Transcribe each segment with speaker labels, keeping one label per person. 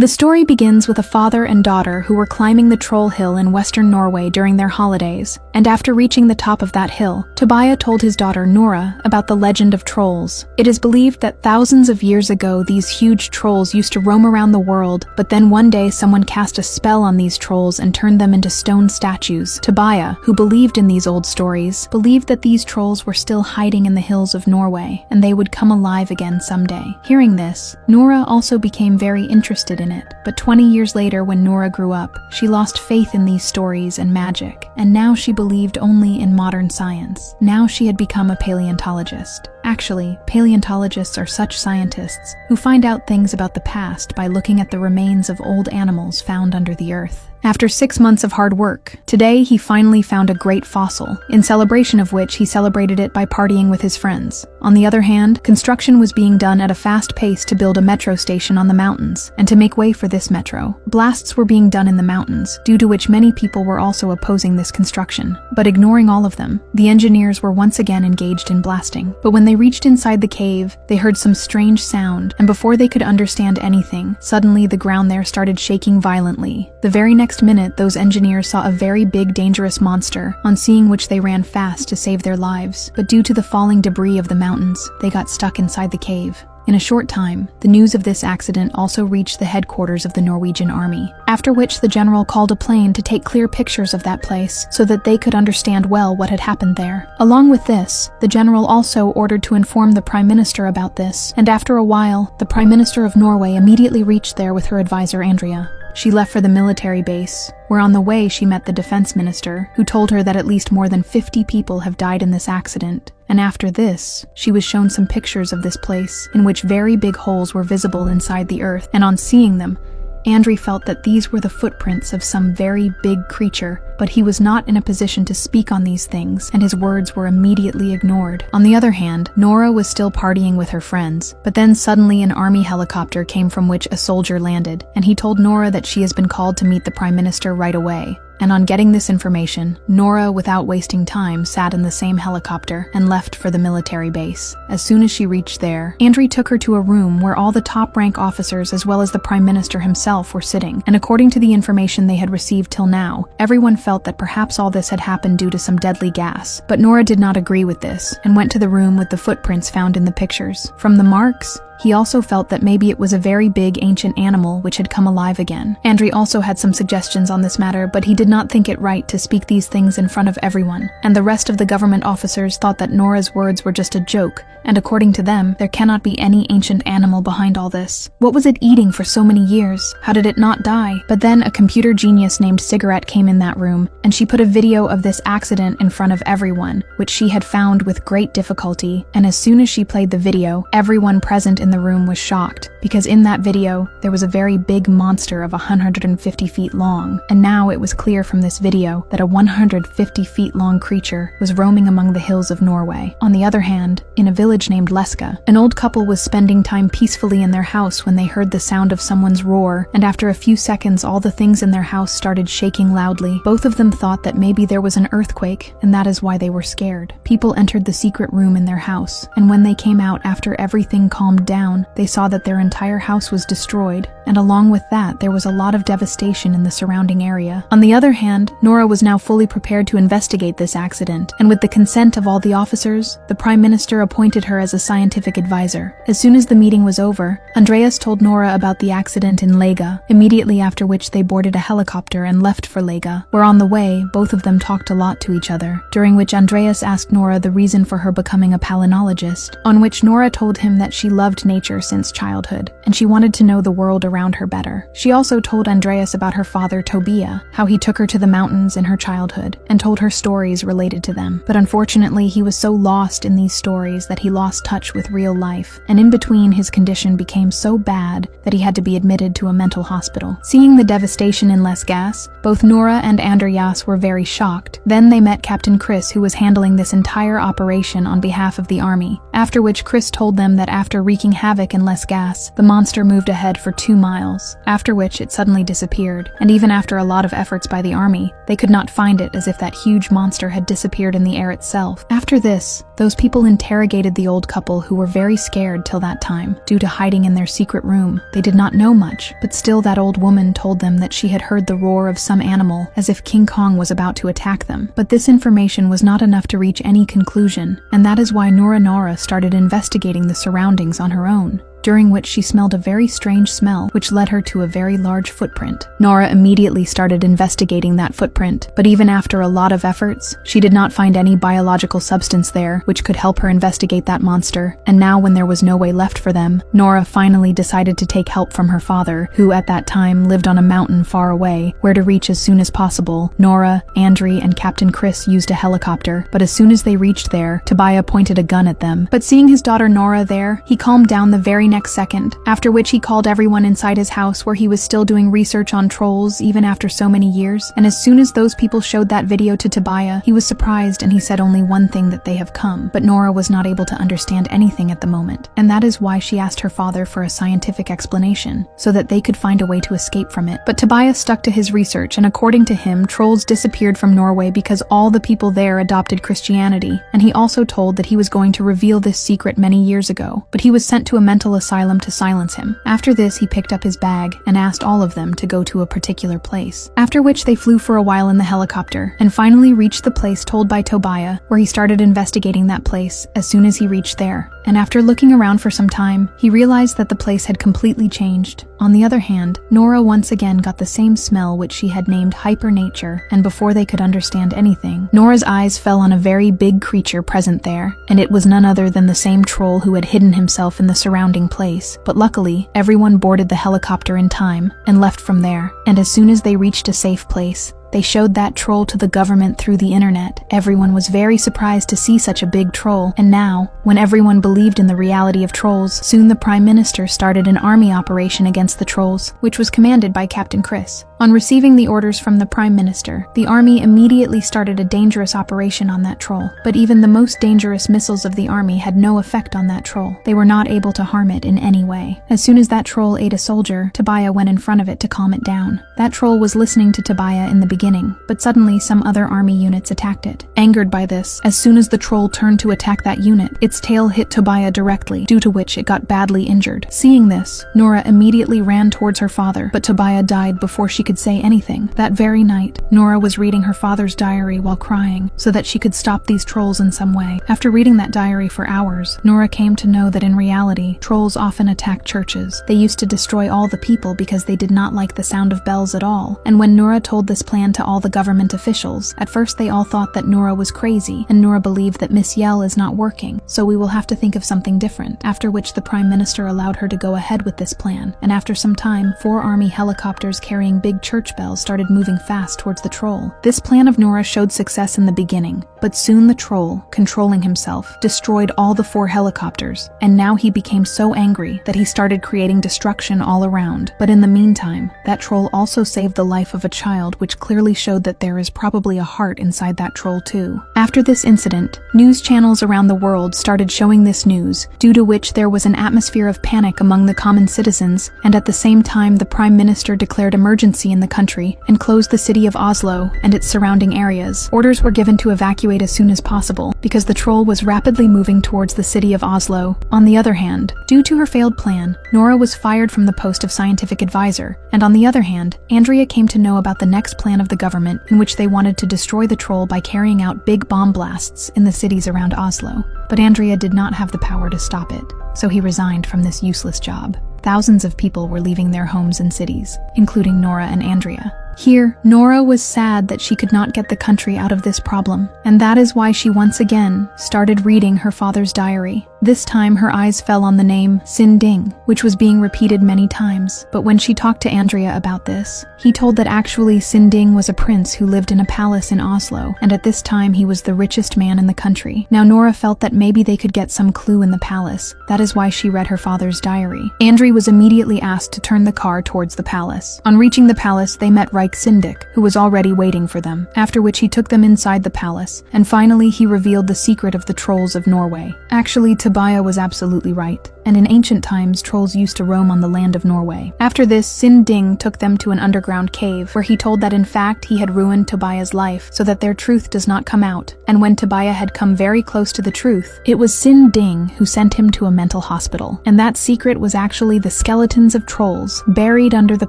Speaker 1: The story begins with a father and daughter who were climbing the Troll Hill in western Norway during their holidays, and after reaching the top of that hill, Tobias told his daughter Nora about the legend of trolls. It is believed that thousands of years ago these huge trolls used to roam around the world, but then one day someone cast a spell on these trolls and turned them into stone statues. Tobias, who believed in these old stories, believed that these trolls were still hiding in the hills of Norway, and they would come alive again someday. Hearing this, Nora also became very interested in it, but 20 years later when Nora grew up, she lost faith in these stories and magic, and now she believed only in modern science. Now she had become a paleontologist. Actually, paleontologists are such scientists who find out things about the past by looking at the remains of old animals found under the earth. After 6 months of hard work, today he finally found a great fossil, in celebration of which he celebrated it by partying with his friends. On the other hand, construction was being done at a fast pace to build a metro station on the mountains, and to make way for this metro, blasts were being done in the mountains, due to which many people were also opposing this construction. But ignoring all of them, the engineers were once again engaged in blasting. But when they reached inside the cave, they heard some strange sound, and before they could understand anything, suddenly the ground there started shaking violently. The very next minute, those engineers saw a very big, dangerous monster, on seeing which they ran fast to save their lives. But due to the falling debris of the mountains, they got stuck inside the cave. In a short time, the news of this accident also reached the headquarters of the Norwegian army, after which the general called a plane to take clear pictures of that place so that they could understand well what had happened there. Along with this, the general also ordered to inform the Prime Minister about this, and after a while, the Prime Minister of Norway immediately reached there with her advisor Andrea. She left for the military base, where on the way she met the defense minister, who told her that at least more than 50 people have died in this accident. And after this, she was shown some pictures of this place, in which very big holes were visible inside the earth, and on seeing them, Andrew felt that these were the footprints of some very big creature, but he was not in a position to speak on these things, and his words were immediately ignored. On the other hand, Nora was still partying with her friends, but then suddenly an army helicopter came from which a soldier landed, and he told Nora that she has been called to meet the Prime Minister right away. And on getting this information, Nora, without wasting time, sat in the same helicopter and left for the military base. As soon as she reached there, Andrew took her to a room where all the top-rank officers as well as the Prime Minister himself were sitting, and according to the information they had received till now, everyone felt that perhaps all this had happened due to some deadly gas. But Nora did not agree with this, and went to the room with the footprints found in the pictures. From the marks, he also felt that maybe it was a very big ancient animal which had come alive again. Andrew also had some suggestions on this matter, but he did not think it right to speak these things in front of everyone, and the rest of the government officers thought that Nora's words were just a joke, and according to them, there cannot be any ancient animal behind all this. What was it eating for so many years? How did it not die? But then a computer genius named Cigarette came in that room, and she put a video of this accident in front of everyone, which she had found with great difficulty, and as soon as she played the video, everyone present in the room was shocked, because in that video, there was a very big monster of 150 feet long, and now it was clear from this video that a 150 feet long creature was roaming among the hills of Norway. On the other hand, in a village named Leska, an old couple was spending time peacefully in their house when they heard the sound of someone's roar, and after a few seconds all the things in their house started shaking loudly. Both of them thought that maybe there was an earthquake, and that is why they were scared. People entered the secret room in their house, and when they came out after everything calmed down, they saw that their entire house was destroyed, and along with that, there was a lot of devastation in the surrounding area. On the other hand, Nora was now fully prepared to investigate this accident, and with the consent of all the officers, the Prime Minister appointed her as a scientific advisor. As soon as the meeting was over, Andreas told Nora about the accident in Lega, immediately after which they boarded a helicopter and left for Lega, where on the way, both of them talked a lot to each other, during which Andreas asked Nora the reason for her becoming a palynologist, on which Nora told him that she loved nature since childhood, and she wanted to know the world around her better. She also told Andreas about her father Tobias, how he took her to the mountains in her childhood, and told her stories related to them. But unfortunately, he was so lost in these stories that he lost touch with real life, and in between his condition became so bad that he had to be admitted to a mental hospital. Seeing the devastation in Les Gas, both Nora and Andreas were very shocked. Then they met Captain Chris, who was handling this entire operation on behalf of the army, after which Chris told them that after wreaking havoc in Les Gas, the monster moved ahead for 2 miles, after which it suddenly disappeared, and even after a lot of efforts by the army, they could not find it, as if that huge monster had disappeared in the air itself. After this, those people interrogated the old couple, who were very scared till that time, due to hiding in their secret room. They did not know much, but still that old woman told them that she had heard the roar of some animal, as if King Kong was about to attack them. But this information was not enough to reach any conclusion, and that is why Nora started investigating the surroundings on her own, during which she smelled a very strange smell, which led her to a very large footprint. Nora immediately started investigating that footprint, but even after a lot of efforts, she did not find any biological substance there which could help her investigate that monster. And now, when there was no way left for them, Nora finally decided to take help from her father, who at that time lived on a mountain far away, where to reach as soon as possible. Nora, Andri, and Captain Chris used a helicopter, but as soon as they reached there, Tobiah pointed a gun at them. But seeing his daughter Nora there, he calmed down the very next second, after which he called everyone inside his house, where he was still doing research on trolls even after so many years. And as soon as those people showed that video to Tobiah, he was surprised, and he said only one thing: that they have come. But Nora was not able to understand anything at the moment, and that is why she asked her father for a scientific explanation, so that they could find a way to escape from it. But Tobiah stuck to his research, and according to him, trolls disappeared from Norway because all the people there adopted Christianity, and he also told that he was going to reveal this secret many years ago, but he was sent to a mental asylum to silence him. After this, he picked up his bag and asked all of them to go to a particular place, after which they flew for a while in the helicopter and finally reached the place told by Tobiah, where he started investigating that place as soon as he reached there. And after looking around for some time, he realized that the place had completely changed. On the other hand, Nora once again got the same smell, which she had named hypernature, and before they could understand anything, Nora's eyes fell on a very big creature present there, and it was none other than the same troll who had hidden himself in the surrounding place. But luckily, everyone boarded the helicopter in time and left from there, and as soon as they reached a safe place, they showed that troll to the government through the internet. Everyone was very surprised to see such a big troll, and now, when everyone believed in the reality of trolls, soon the Prime Minister started an army operation against the trolls, which was commanded by Captain Chris. On receiving the orders from the Prime Minister, the army immediately started a dangerous operation on that troll. But even the most dangerous missiles of the army had no effect on that troll. They were not able to harm it in any way. As soon as that troll ate a soldier, Tobiah went in front of it to calm it down. That troll was listening to Tobiah in the beginning, but suddenly some other army units attacked it. Angered by this, as soon as the troll turned to attack that unit, its tail hit Tobiah directly, due to which it got badly injured. Seeing this, Nora immediately ran towards her father, but Tobiah died before she could say anything. That very night, Nora was reading her father's diary while crying, so that she could stop these trolls in some way. After reading that diary for hours, Nora came to know that in reality, trolls often attack churches. They used to destroy all the people because they did not like the sound of bells at all. And when Nora told this plan to all the government officials, at first they all thought that Nora was crazy, and Nora believed that Miss Yell is not working, so we will have to think of something different. After which the Prime Minister allowed her to go ahead with this plan, and after some time, 4 army helicopters carrying big church bells started moving fast towards the troll. This plan of Nora showed success in the beginning, but soon the troll, controlling himself, destroyed all the 4 helicopters, and now he became so angry that he started creating destruction all around. But in the meantime, that troll also saved the life of a child, which clearly showed that there is probably a heart inside that troll too. After this incident, news channels around the world started showing this news, due to which there was an atmosphere of panic among the common citizens, and at the same time the Prime Minister declared emergency in the country and closed the city of Oslo and its surrounding areas. Orders were given to evacuate as soon as possible, because the troll was rapidly moving towards the city of Oslo. On the other hand, due to her failed plan, Nora was fired from the post of scientific advisor, and on the other hand, Andrea came to know about the next plan of the government, in which they wanted to destroy the troll by carrying out big bomb blasts in the cities around Oslo. But Andrea did not have the power to stop it, so he resigned from this useless job. Thousands of people were leaving their homes and cities, including Nora and Andrea. Here, Nora was sad that she could not get the country out of this problem, and that is why she once again started reading her father's diary. This time her eyes fell on the name Sin Ding, which was being repeated many times. But when she talked to Andrea about this, he told that actually Sin Ding was a prince who lived in a palace in Oslo, and at this time he was the richest man in the country. Now Nora felt that maybe they could get some clue in the palace. That is why she read her father's diary. Andrea was immediately asked to turn the car towards the palace. On reaching the palace, they met Reich Syndic, who was already waiting for them, after which he took them inside the palace, and finally he revealed the secret of the trolls of Norway. Actually, Tobiah was absolutely right, and in ancient times trolls used to roam on the land of Norway. After this, Sin Ding took them to an underground cave where he told that in fact he had ruined Tobiah's life so that their truth does not come out, and when Tobiah had come very close to the truth, it was Sin Ding who sent him to a mental hospital, and that secret was actually the skeletons of trolls buried under the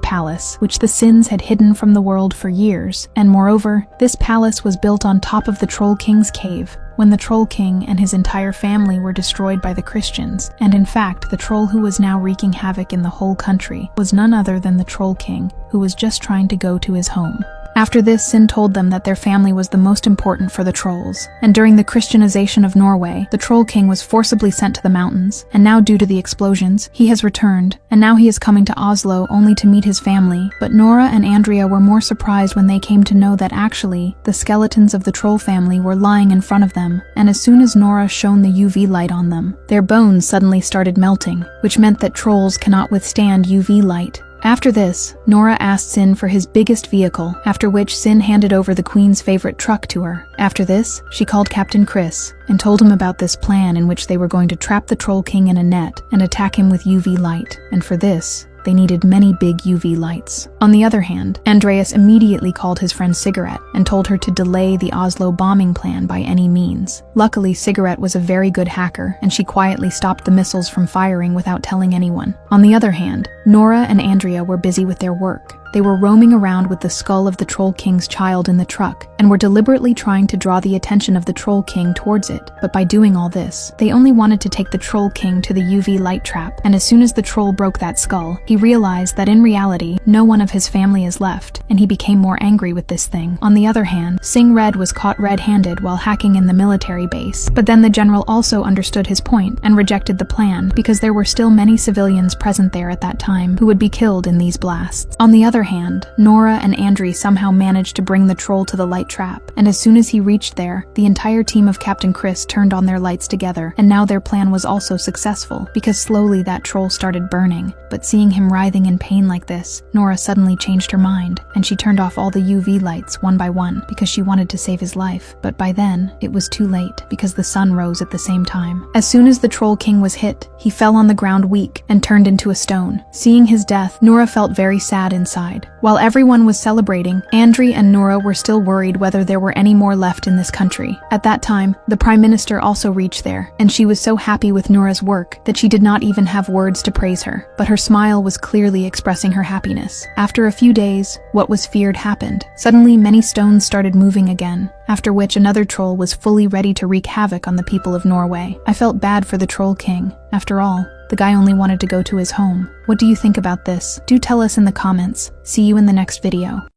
Speaker 1: palace, which the Sins had hidden from the world for years, and moreover, this palace was built on top of the Troll King's cave, when the Troll King and his entire family were destroyed by the Christians, and in fact the troll who was now wreaking havoc in the whole country was none other than the Troll King, who was just trying to go to his home. After this, Sin told them that their family was the most important for the trolls, and during the Christianization of Norway, the Troll King was forcibly sent to the mountains, and now due to the explosions, he has returned, and now he is coming to Oslo only to meet his family, but Nora and Andrea were more surprised when they came to know that actually, the skeletons of the troll family were lying in front of them, and as soon as Nora shone the UV light on them, their bones suddenly started melting, which meant that trolls cannot withstand UV light. After this, Nora asked Sin for his biggest vehicle, after which Sin handed over the Queen's favorite truck to her. After this, she called Captain Chris and told him about this plan in which they were going to trap the Troll King in a net and attack him with UV light, and for this, they needed many big UV lights. On the other hand, Andreas immediately called his friend Cigarette and told her to delay the Oslo bombing plan by any means. Luckily, Cigarette was a very good hacker, and she quietly stopped the missiles from firing without telling anyone. On the other hand, Nora and Andrea were busy with their work. They were roaming around with the skull of the Troll King's child in the truck, and were deliberately trying to draw the attention of the Troll King towards it, but by doing all this, they only wanted to take the Troll King to the UV light trap, and as soon as the troll broke that skull, he realized that in reality, no one of his family is left, and he became more angry with this thing. On the other hand, Sing Red was caught red-handed while hacking in the military base, but then the general also understood his point and rejected the plan because there were still many civilians present there at that time who would be killed in these blasts. On the other hand, Nora and Andrea somehow managed to bring the troll to the light trap, and as soon as he reached there, the entire team of Captain Chris turned on their lights together, and now their plan was also successful, because slowly that troll started burning. But seeing him writhing in pain like this, Nora suddenly changed her mind, and she turned off all the UV lights one by one because she wanted to save his life. But by then, it was too late, because the sun rose at the same time. As soon as the Troll King was hit, he fell on the ground weak and turned into a stone. Seeing his death, Nora felt very sad inside. While everyone was celebrating, Andrea and Nora were still worried whether there were any more left in this country. At that time, the Prime Minister also reached there, and she was so happy with Nora's work that she did not even have words to praise her, but her smile was clearly expressing her happiness. After a few days, what was feared happened. Suddenly, many stones started moving again, after which another troll was fully ready to wreak havoc on the people of Norway. I felt bad for the Troll King. After all, the guy only wanted to go to his home. What do you think about this? Do tell us in the comments. See you in the next video.